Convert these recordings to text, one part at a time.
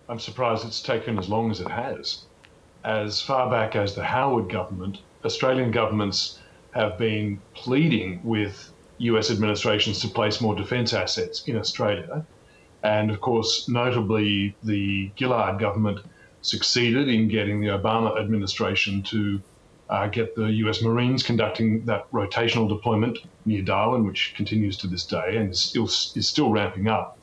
I'm surprised it's taken as long as it has. As far back as the Howard government, Australian governments have been pleading with US administrations to place more defence assets in Australia. And of course, notably, the Gillard government succeeded in getting the Obama administration to get the US Marines conducting that rotational deployment near Darwin, which continues to this day and is still ramping up.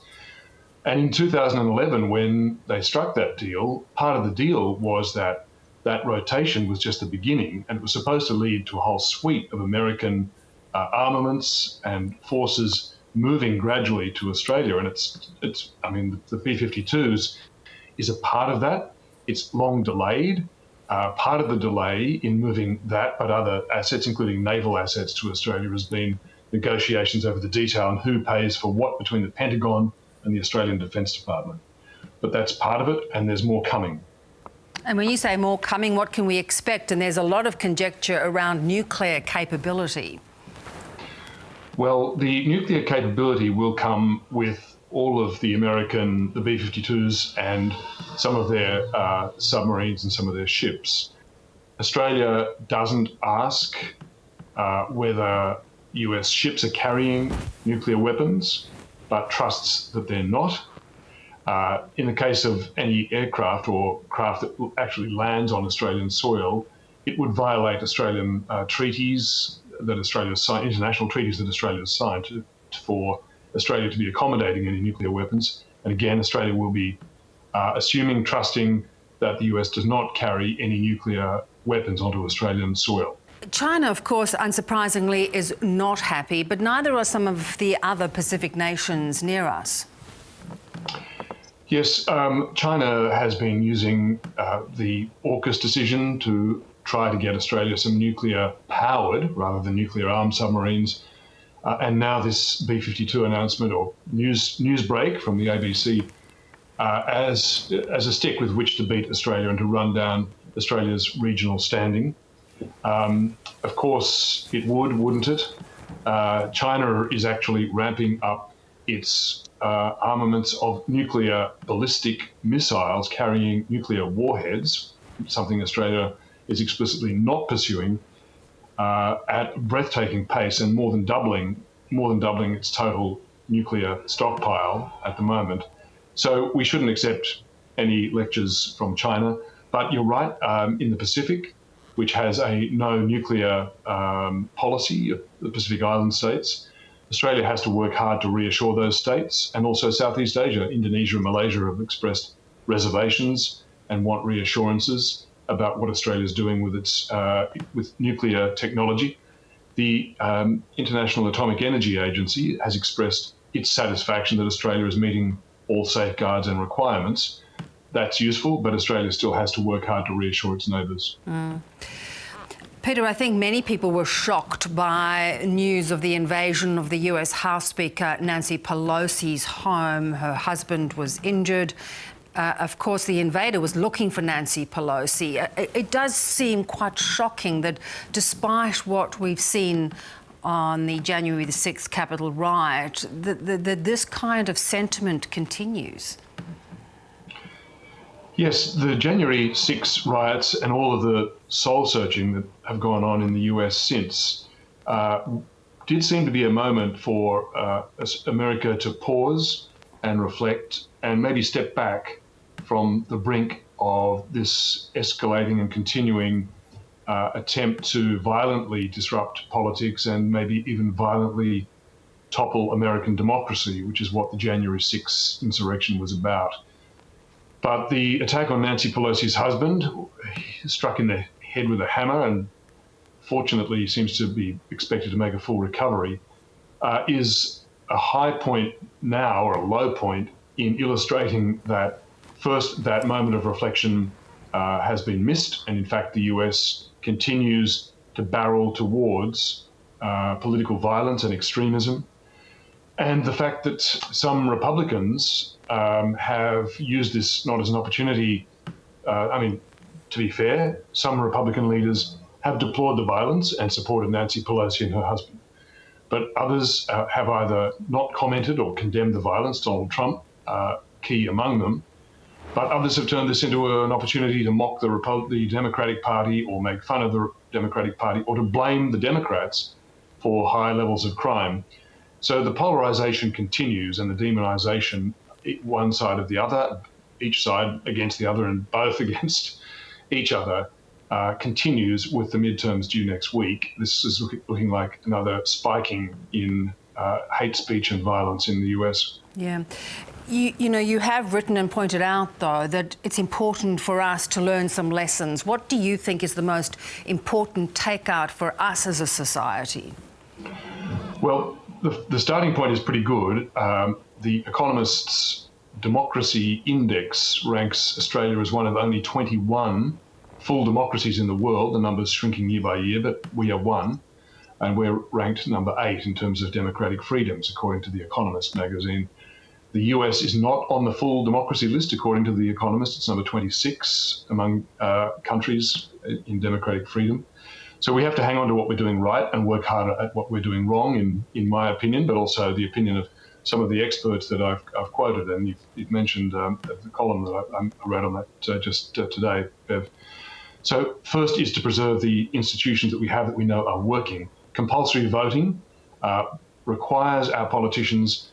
And in 2011, when they struck that deal, part of the deal was that that rotation was just the beginning, and it was supposed to lead to a whole suite of American armaments and forces moving gradually to Australia. And the B-52s is a part of that. It's long delayed. Part of the delay in moving that, but other assets, including naval assets to Australia, has been negotiations over the detail and who pays for what between the Pentagon and the Australian Defence Department. But that's part of it, and there's more coming. And when you say more coming, what can we expect? And there's a lot of conjecture around nuclear capability. Well, the nuclear capability will come with all of the B-52s and some of their submarines and some of their ships. Australia doesn't ask whether US ships are carrying nuclear weapons, but trusts that they're not. In the case of any aircraft or craft that actually lands on Australian soil, it would violate Australian treaties that Australia signed, international treaties that Australia has signed for Australia to be accommodating any nuclear weapons. And again, Australia will be trusting that the US does not carry any nuclear weapons onto Australian soil. China, of course, unsurprisingly, is not happy, but neither are some of the other Pacific nations near us. Yes, China has been using the AUKUS decision to try to get Australia some nuclear-powered, rather than nuclear-armed submarines. And now this B-52 announcement or news break from the ABC as a stick with which to beat Australia and to run down Australia's regional standing. Of course, it would, wouldn't it? China is actually ramping up its armaments of nuclear ballistic missiles carrying nuclear warheads, something Australia is explicitly not pursuing, at a breathtaking pace and more than doubling its total nuclear stockpile at the moment. So we shouldn't accept any lectures from China. But you're right, in the Pacific, which has a no nuclear policy of the Pacific Island states, Australia has to work hard to reassure those states, and also Southeast Asia. Indonesia and Malaysia have expressed reservations and want reassurances about what Australia is doing with its with nuclear technology. The International Atomic Energy Agency has expressed its satisfaction that Australia is meeting all safeguards and requirements. That's useful, but Australia still has to work hard to reassure its neighbours. Peter, I think many people were shocked by news of the invasion of the US House Speaker Nancy Pelosi's home. Her husband was injured. Of course, the invader was looking for Nancy Pelosi. It does seem quite shocking that despite what we've seen on the January the 6th Capitol riot, that this kind of sentiment continues. Yes, the January 6 riots and all of the soul-searching that have gone on in the US since did seem to be a moment for America to pause and reflect and maybe step back from the brink of this escalating and continuing attempt to violently disrupt politics and maybe even violently topple American democracy, which is what the January 6 insurrection was about. But the attack on Nancy Pelosi's husband, struck in the head with a hammer and fortunately seems to be expected to make a full recovery, is a high point now, or a low point, in illustrating that first, that moment of reflection has been missed, and in fact the US continues to barrel towards political violence and extremism. And the fact that some Republicans have used this not as an opportunity. To be fair, some Republican leaders have deplored the violence and supported Nancy Pelosi and her husband. But others have either not commented or condemned the violence, Donald Trump, key among them. But others have turned this into an opportunity to mock the Democratic Party or make fun of the Democratic Party or to blame the Democrats for high levels of crime. So the polarisation continues and the demonisation, one side of the other, each side against the other and both against each other, continues with the midterms due next week. This is looking like another spiking in hate speech and violence in the US. Yeah. You know, you have written and pointed out, though, that it's important for us to learn some lessons. What do you think is the most important takeout for us as a society? Well, the starting point is pretty good. The Economist's Democracy Index ranks Australia as one of only 21 full democracies in the world. The number's shrinking year by year, but we are one. And we're ranked number 8 in terms of democratic freedoms, according to The Economist magazine. The US is not on the full democracy list, according to The Economist. It's number 26 among countries in democratic freedom. So we have to hang on to what we're doing right and work harder at what we're doing wrong, in my opinion, but also the opinion of some of the experts that I've quoted. And you've mentioned the column that I wrote on that just today, Bev. So first is to preserve the institutions that we have that we know are working. Compulsory voting requires our politicians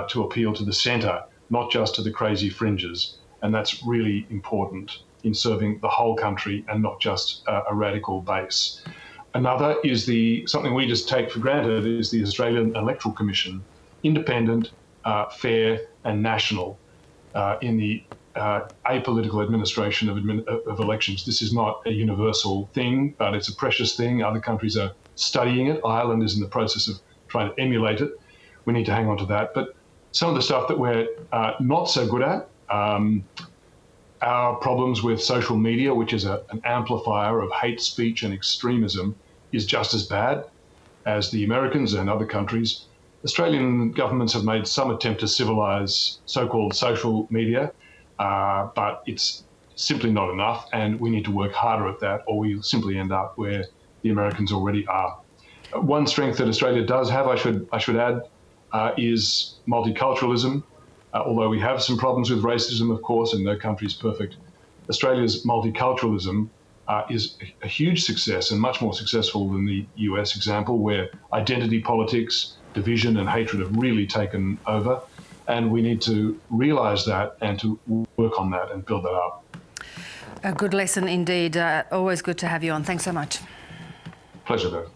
to appeal to the centre, not just to the crazy fringes. And that's really important in serving the whole country and not just a radical base. Another is something we just take for granted is the Australian Electoral Commission, independent, fair and national in the apolitical administration of elections. This is not a universal thing, but it's a precious thing. Other countries are studying it. Ireland is in the process of trying to emulate it. We need to hang on to that. But some of the stuff that we're not so good at, our problems with social media, which is an amplifier of hate speech and extremism, is just as bad as the Americans and other countries. Australian governments have made some attempt to civilise so-called social media, but it's simply not enough, and we need to work harder at that, or we'll simply end up where the Americans already are. One strength that Australia does have, I should add, is multiculturalism. Although we have some problems with racism, of course, and no country is perfect, Australia's multiculturalism is a huge success and much more successful than the US example, where identity politics, division and hatred have really taken over. And we need to realise that and to work on that and build that up. A good lesson indeed. Always good to have you on. Thanks so much. Pleasure, Bev.